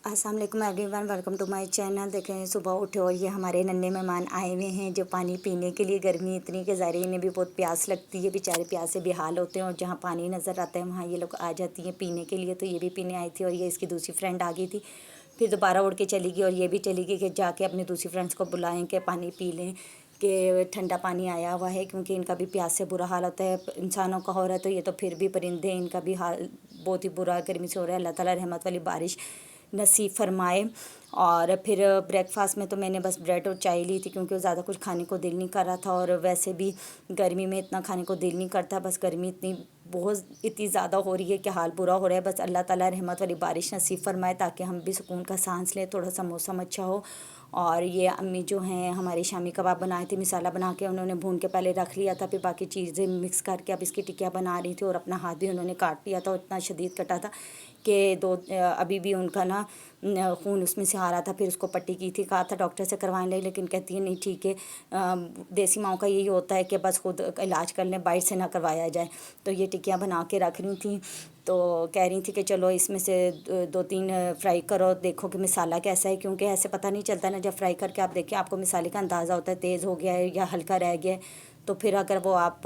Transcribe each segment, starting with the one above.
अस्सलाम वालेकुम everyone, welcome to my channel. देखें सुबह उठे और ये हमारे नन्हे मेहमान आए हुए हैं जो पानी पीने के लिए। गर्मी इतनी के ज़ाहिर इन्हें भी बहुत प्यास लगती है, बेचारे प्यास से बेहाल होते हैं और जहाँ पानी नज़र आता है वहाँ ये लोग आ जाती हैं पीने के लिए। तो ये भी पीने आई थी और ये इसकी दूसरी फ्रेंड आ गई थी, फिर दोबारा उड़ के चली गई और ये भी चली गई कि जाके अपनी दूसरी फ्रेंड्स को बुलाएं कि पानी पी लें, कि ठंडा पानी आया हुआ है, क्योंकि इनका भी प्यास से बुरा हाल होता है। इंसानों का हो रहा है तो ये तो फिर भी परिंदे, इनका भी हाल बहुत ही बुरा गर्मी से हो रहा है। अल्लाह ताला रहमत वाली बारिश नसीब फरमाए। और फिर ब्रेकफास्ट में तो मैंने बस ब्रेड और चाय ली थी, क्योंकि ज़्यादा कुछ खाने को दिल नहीं कर रहा था और वैसे भी गर्मी में इतना खाने को दिल नहीं करता। बस गर्मी इतनी ज़्यादा हो रही है कि हाल बुरा हो रहा है। बस अल्लाह ताला रहमत वाली बारिश नसीब फरमाए ताकि हम भी सुकून का सांस लें, थोड़ा सा मौसम अच्छा हो। और ये अम्मी जो हैं हमारी शामी कबाब बनाए थे, मिसाला बना के उन्होंने भून के पहले रख लिया था, फिर बाकी चीज़ें मिक्स करके अब इसकी टिक्कियाँ बना रही थी। और अपना हाथ भी उन्होंने काट लिया था और इतना शदीद कटा था कि अभी भी उनका ना खून उसमें से आ रहा था। फिर उसको पट्टी की थी, कहा था डॉक्टर से करवाने लगे, लेकिन कहती है नहीं ठीक है, देसी माओं का यही होता है कि बस खुद इलाज कर लें, बाहर से ना करवाया जाए। तो ये टिक्कियाँ बना के रख रही थी, तो कह रही थी कि चलो इसमें से 2-3 फ्राई करो, देखो कि मिसाला कैसा है, क्योंकि ऐसे पता नहीं चलता ना। जब फ्राई करके आप देखें आपको मिसाले का अंदाज़ा होता है तेज़ हो गया है या हल्का रह गया है। तो फिर अगर वो आप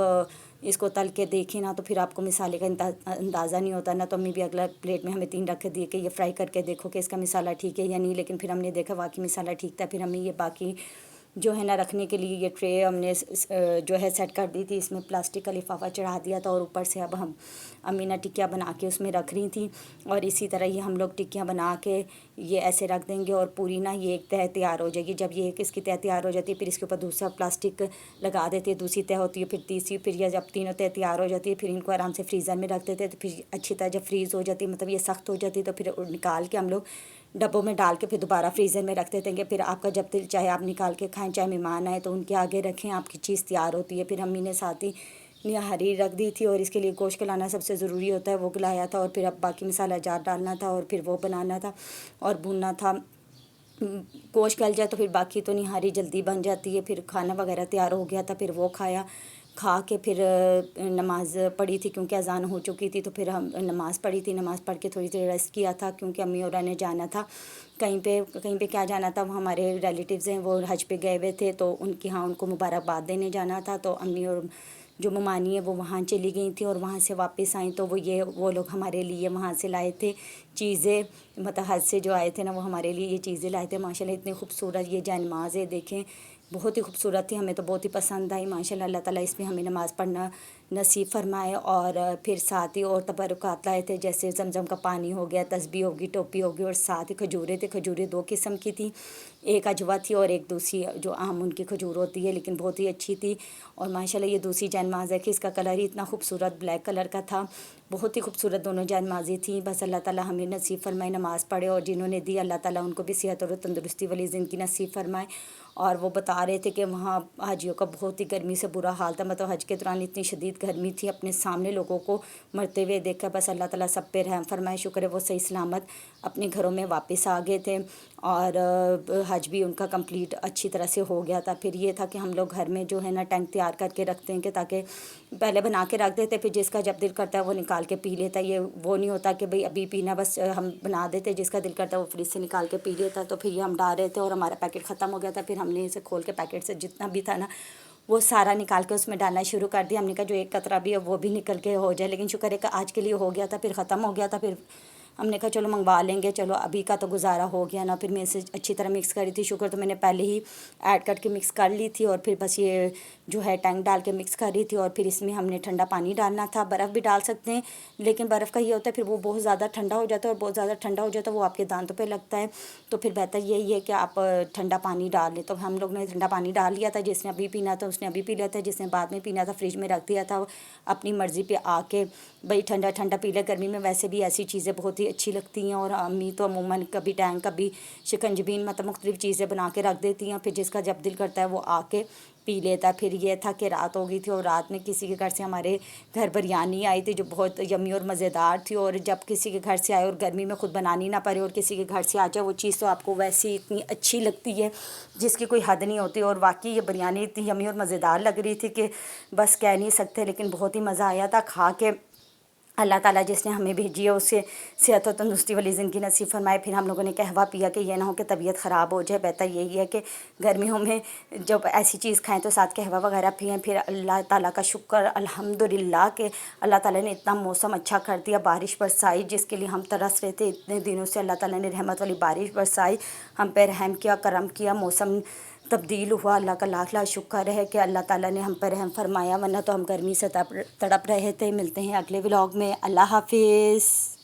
इसको तल के देखें ना तो फिर आपको मिसाले का अंदाज़ा नहीं होता ना। तो अम्मी भी अगला प्लेट में हमें 3 रख के दिए कि ये फ्राई करके देखो कि इसका मिसाला ठीक है या नहीं। लेकिन फिर हमने देखा वाकई मिसाला ठीक था। फिर हमें ये बाकी जो है ना रखने के लिए ये ट्रे हमने जो है सेट कर दी थी, इसमें प्लास्टिक का लिफाफा चढ़ा दिया था और ऊपर से अब हम अम्मी ना टिक्कियाँ बना के उसमें रख रही थी। और इसी तरह ये हम लोग टिक्कियाँ बना के ये ऐसे रख देंगे और पूरी ना ये एक तह तैयार हो जाएगी। जब ये एक इसकी तह तैयार हो जाती है फिर इसके ऊपर दूसरा प्लास्टिक लगा देते हैं, दूसरी तह होती है, फिर तीसरी, फिर ये जब तीनों तह तैयार हो जाती है फिर इनको आराम से फ्रीज़र में रख देते हैं। तो फिर अच्छी तरह जब फ्रीज़ हो जाती है, मतलब ये सख्त हो जाती है, तो फिर निकाल के हम लोग डब्बों में डाल के फिर दोबारा फ्रीज़र में रख देते हैं। फिर आपका जब दिल चाहे आप निकाल के खाएं, चाहे मेहमान आए तो उनके आगे रखें, आपकी चीज़ तैयार होती है। फिर अम्मी ने साथ ही निहारी रख दी थी और इसके लिए गोश्त गलाना सबसे ज़रूरी होता है, वो गलाया था। और फिर अब बाकी मसाला जार डालना था और फिर वो बनाना था और भूनना था। गोश्त गल जाए तो फिर बाकी तो निहारी जल्दी बन जाती है। फिर खाना वगैरह तैयार हो गया था, फिर वो खाया, खा के फिर नमाज़ पढ़ी थी, क्योंकि अजान हो चुकी थी। तो फिर हम नमाज़ पढ़ी थी, नमाज़ पढ़ के थोड़ी देर रेस्ट किया था, क्योंकि अम्मी और ने जाना था कहीं पे क्या जाना था, वो हमारे रिलेटिव्स हैं वो हज पे गए हुए थे, तो उनके यहाँ उनको मुबारकबाद देने जाना था। तो अम्मी और जो ममानी है वो वहाँ चली गई थी और वहाँ से वापस आई तो वो लोग हमारे लिए वहाँ से लाए थे चीज़ें, मतलब हज से जो आए थे ना वो हमारे लिए ये चीज़ें लाए थे। माशाल्लाह इतनी खूबसूरत ये जानमाज़ है, देखें बहुत ही खूबसूरत थी, हमें तो बहुत ही पसंद आई माशाल्लाह। अल्लाह ताला इसमें हमें नमाज़ पढ़ना नसीब फरमाए। और फिर साथ ही और तबरुकात लाए थे, जैसे जमजम का पानी हो गया, तस्बीह होगी, टोपी होगी, और साथ ही खजूरें थे। खजूरें 2 किस्म की थी, एक अजवा थी और एक दूसरी जो आम उनकी खजूर होती है, लेकिन बहुत ही अच्छी थी। और माशाल्लाह ये दूसरी जानमाज़ है कि इसका कलर ही इतना खूबसूरत ब्लैक कलर का था, बहुत ही खूबसूरत दोनों जानमाज़ें थी। बस अल्लाह ताला हमें नसीब फरमाए नमाज़ पढ़े, और जिन्होंने दी अल्लाह ताला उनको भी सेहत और तंदुरुस्ती वाली ज़िंदगी नसीब फरमाए। और वो बता रहे थे कि वहाँ हाजियों का बहुत ही गर्मी से बुरा हाल था, मतलब हज के दौरान इतनी शदीद गर्मी थी, अपने सामने लोगों को मरते हुए देखकर बस अल्लाह ताला सब पे रहम फरमाए। शुक्र है वो सही सलामत अपने घरों में वापस आ गए थे और हज भी उनका कंप्लीट अच्छी तरह से हो गया था। फिर ये था कि हम लोग घर में जो है ना टैंक तैयार करके रखते हैं कि ताकि पहले बना के रख देते, फिर जिसका जब दिल करता है वो निकाल के पी लेता है। ये वो नहीं होता कि भाई अभी पीना, बस हम बना देते, जिसका दिल करता है वो फ्रिज से निकाल के पी लेता। तो फिर ये हम डाल रहे थे और हमारा पैकेट ख़त्म हो गया था, फिर हमने इसे खोल के पैकेट से जितना भी था ना वो सारा निकाल के उसमें डालना शुरू कर दिया। हमने कहा जो एक कतरा भी है वो भी निकल के हो जाए, लेकिन शुक्र है कि आज के लिए हो गया था, फिर ख़त्म हो गया था। फिर हमने कहा चलो मंगवा लेंगे, चलो अभी का तो गुजारा हो गया ना। फिर मैं इसे अच्छी तरह मिक्स करी थी, शुक्र तो मैंने पहले ही ऐड करके मिक्स कर ली थी। और फिर बस ये जो है टैंक डाल के मिक्स करी थी और फिर इसमें हमने ठंडा पानी डालना था। बर्फ़ भी डाल सकते हैं, लेकिन बर्फ़ का ये होता है फिर वो बहुत ज़्यादा ठंडा हो जाता है, और बहुत ज़्यादा ठंडा हो जाता है वो आपके दांतों पर लगता है। तो फिर बेहतर यही है कि आप ठंडा पानी डाल लें। तो हम लोग ने ठंडा पानी डाल लिया था, जिसने अभी पीना था उसने अभी पी लिया था, जिसने बाद में पीना था फ्रिज में रख दिया था अपनी मर्ज़ी पे आके भाई ठंडा ठंडा पी ले। गर्मी में वैसे भी ऐसी चीज़ें बहुत ही अच्छी लगती हैं, और अम्मी तो अमूमन कभी टैंक कभी शिकंजबीन मतलब मुख्तलिफ़ चीज़ें बना के रख देती हैं, फिर जिसका जब दिल करता है वो आके पी लेता। फिर ये था कि रात हो गई थी और रात में किसी के घर से हमारे घर बिरयानी आई थी जो बहुत यम्मी और मज़ेदार थी। और जब किसी के घर से आए और गर्मी में खुद बनानी ना पड़े और किसी के घर से आ जाए वो चीज़ तो आपको वैसे ही इतनी अच्छी लगती है जिसकी कोई हद नहीं होती। और वाकई ये बिरयानी इतनी यम्मी और मज़ेदार लग रही थी कि बस कह नहीं सकते, लेकिन बहुत ही मज़ा आया था खा के। अल्लाह ताला जिसने हमें भेजी है उससे सेहत और तंदुरुस्ती वाली ज़िंदगी नसीब फरमाए। फिर हम लोगों ने कहवा पिया कि ये ना हो कि तबीयत ख़राब हो जाए। बेहतर यही है कि गर्मियों में जब ऐसी चीज़ खाएं तो साथ कहवा वगैरह पिएं। फिर अल्लाह ताला का शुक्र अल्हम्दुलिल्लाह कि अल्लाह ताला ने इतना मौसम अच्छा कर दिया, बारिश बरसाई जिसके लिए हम तरस रहे थे इतने दिनों से। अल्लाह ताला ने रहमत वाली बारिश बरसाई, हम पे रहम किया, करम किया, मौसम तब्दील हुआ। अल्लाह का लाख लाख शुक्र है कि अल्लाह ताला ने हम पर रहम फरमाया, वरना तो हम गर्मी से तड़प रहे थे। मिलते हैं अगले व्लॉग में। अल्लाह हाफिज़।